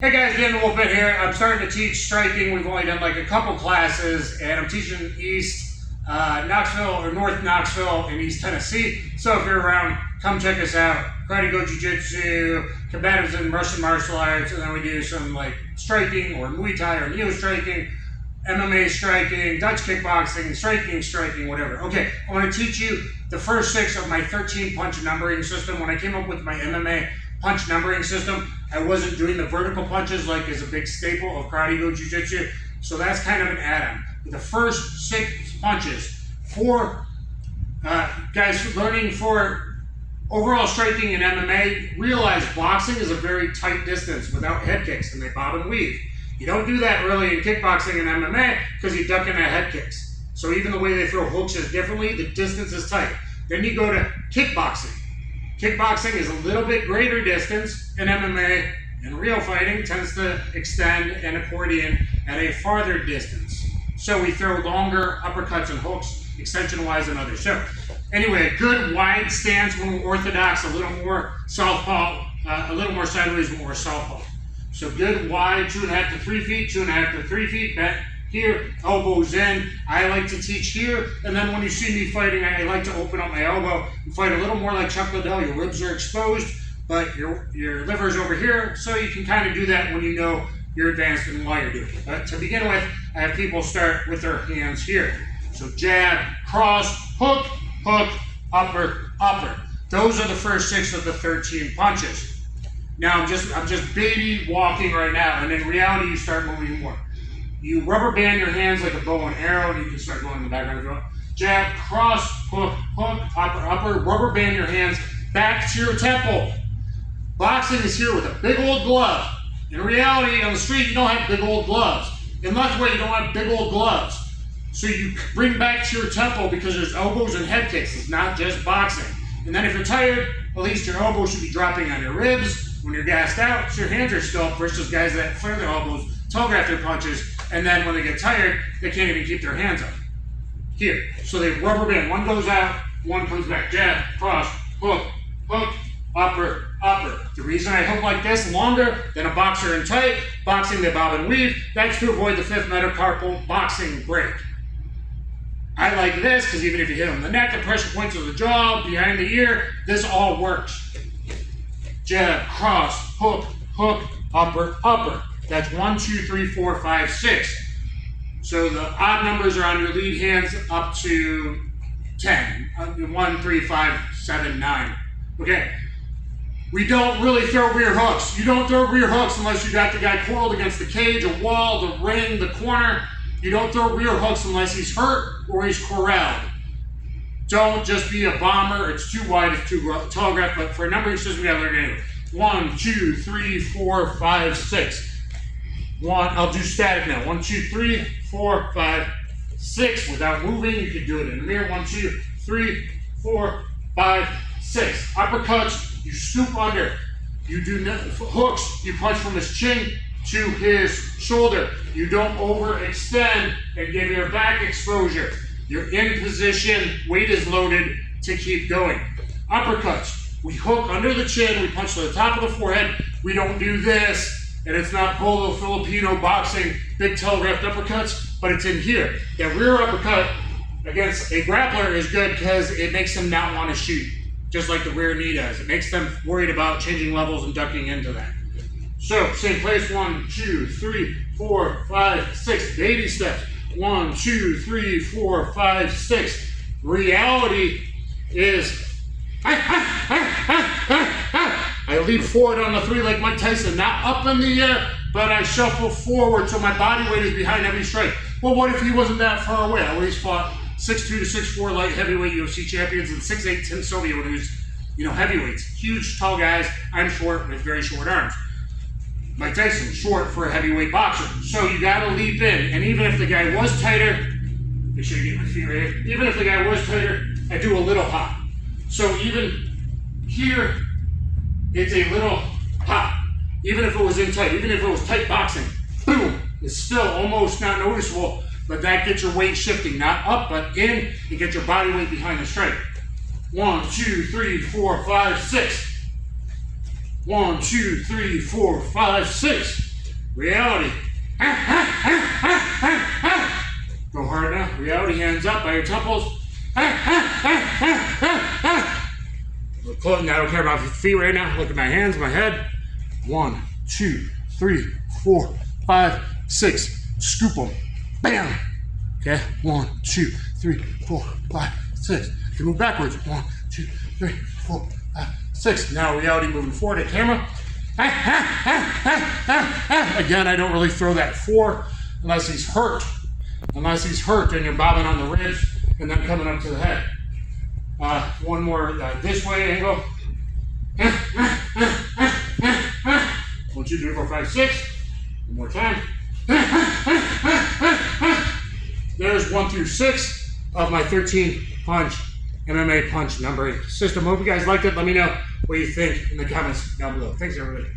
Hey guys, Dan the Wolfman here. I'm starting to teach striking. We've only done like a couple classes, and I'm teaching East Knoxville or North Knoxville in East Tennessee. So if you're around, come check us out. Karate Go Jiu-Jitsu, combatives in Russian martial arts, and then we do some like striking or Muay Thai or Neo striking, MMA striking, Dutch kickboxing, striking, whatever. Okay, I want to teach you the first 6 of my 13 punch numbering system. When I came up with my MMA punch numbering system, I wasn't doing the vertical punches like is a big staple of Karate Go Jiu-Jitsu, so that's kind of an add-on. The first 6 punches for guys learning for overall striking in MMA, realize boxing is a very tight distance without head kicks, and they bob and weave. You don't do that really in kickboxing and MMA because you duck into head kicks. So even the way they throw hooks is differently, the distance is tight. Then you go to kickboxing. Kickboxing is a little bit greater distance in MMA, and real fighting tends to extend and accordion at a farther distance. So we throw longer uppercuts and hooks, extension-wise, than others. So anyway, a good wide stance when we're orthodox, a little more southpaw, a little more sideways when we're southpaw. So good wide, 2.5 to 3 feet, 2.5 to 3 feet, bent here, elbows in. I like to teach here, and then when you see me fighting, I like to open up my elbow and fight a little more like Chuck Liddell. Your ribs are exposed, but your liver's over here, so you can kind of do that when you know you're advanced and why you're doing it. But to begin with, I have people start with their hands here. So jab, cross, hook, hook, upper, upper. Those are the first 6 of the 13 punches. Now I'm just baby walking right now, and in reality you start moving more. You rubber band your hands like a bow and arrow, and you can start going in the background if you want. Jab, cross, hook, hook, upper, upper. Rubber band your hands back to your temple. Boxing is here with a big old glove. In reality, on the street, you don't have big old gloves. In Lethway, you don't have big old gloves. So you bring back to your temple because there's elbows and head kicks. It's not just boxing. And then if you're tired, at least your elbows should be dropping on your ribs when you're gassed out, so your hands are still up versus guys that flare their elbows, telegraph their punches, and then when they get tired, they can't even keep their hands up. Here. So they rubber band. One goes out, one comes back. Jab, cross, hook, hook, upper, upper. The reason I hook like this, longer than a boxer in tight, boxing they bob and weave, that's to avoid the 5th metacarpal boxing break. I like this because even if you hit on the neck, the pressure points of the jaw, behind the ear, this all works. Jab, cross, hook, hook, upper, upper. That's 1, 2, 3, 4, 5, 6. So the odd numbers are on your lead hands up to 10. 1, 3, 5, 7, 9. Okay. We don't really throw rear hooks. You don't throw rear hooks unless you got the guy coiled against the cage, a wall, the ring, the corner. You don't throw rear hooks unless he's hurt or he's corralled. Don't just be a bomber. It's too wide, it's too telegraphed, but for a numbering system, we gotta learn anyway. 1, 2, 3, 4, 5, 6. I'll do static now. 1, 2, 3, 4, 5, 6. Without moving, you can do it in the mirror. 1, 2, 3, 4, 5, 6. Uppercuts, you scoop under. You do hooks, you punch from his chin to his shoulder. You don't overextend and give your back exposure. You're in position, weight is loaded to keep going. Uppercuts, we hook under the chin, we punch to the top of the forehead. We don't do this. And it's not polo Filipino boxing, big telegraphed uppercuts, but it's in here. That rear uppercut against a grappler is good because it makes them not want to shoot, just like the rear knee does. It makes them worried about changing levels and ducking into that. So, same place, 1, 2, 3, 4, 5, 6, baby steps. 1, 2, 3, 4, 5, 6. Reality is, I leap forward on the 3 like Mike Tyson, not up in the air, but I shuffle forward so my body weight is behind every strike. Well, what if he wasn't that far away? I always fought 6'2" to 6'4" light heavyweight UFC champions and 6'8" Tim Sylvia when he was, heavyweights. Huge, tall guys. I'm short with very short arms. Mike Tyson, short for a heavyweight boxer. So you gotta leap in. And even if the guy was tighter, make sure you get my feet right here. Even if the guy was tighter, I do a little hop. So even here, it's a little pop. Even if it was in tight, even if it was tight boxing, boom, it's still almost not noticeable, but that gets your weight shifting, not up, but in, you get your body weight behind the strike. 1, 2, 3, 4, 5, 6. 1, 2, 3, 4, 5, 6. Reality. Go hard now. Reality, hands up by your temples. We're closing. I don't care about your feet right now. Look at my hands, my head. 1, 2, 3, 4, 5, 6. Scoop them. Bam. Okay. 1, 2, 3, 4, 5, 6. You can move backwards. 1, 2, 3, 4, 5, 6. Now reality moving forward at camera. Again, I don't really throw that 4 unless he's hurt. Unless he's hurt and you're bobbing on the ribs and then coming up to the head. One more this way angle. 1, 2, 3, 4, 5, 6. One more time. There's 1 through 6 of my 13 punch MMA punch numbering system. Hope you guys liked it. Let me know what you think in the comments down below. Thanks, everybody.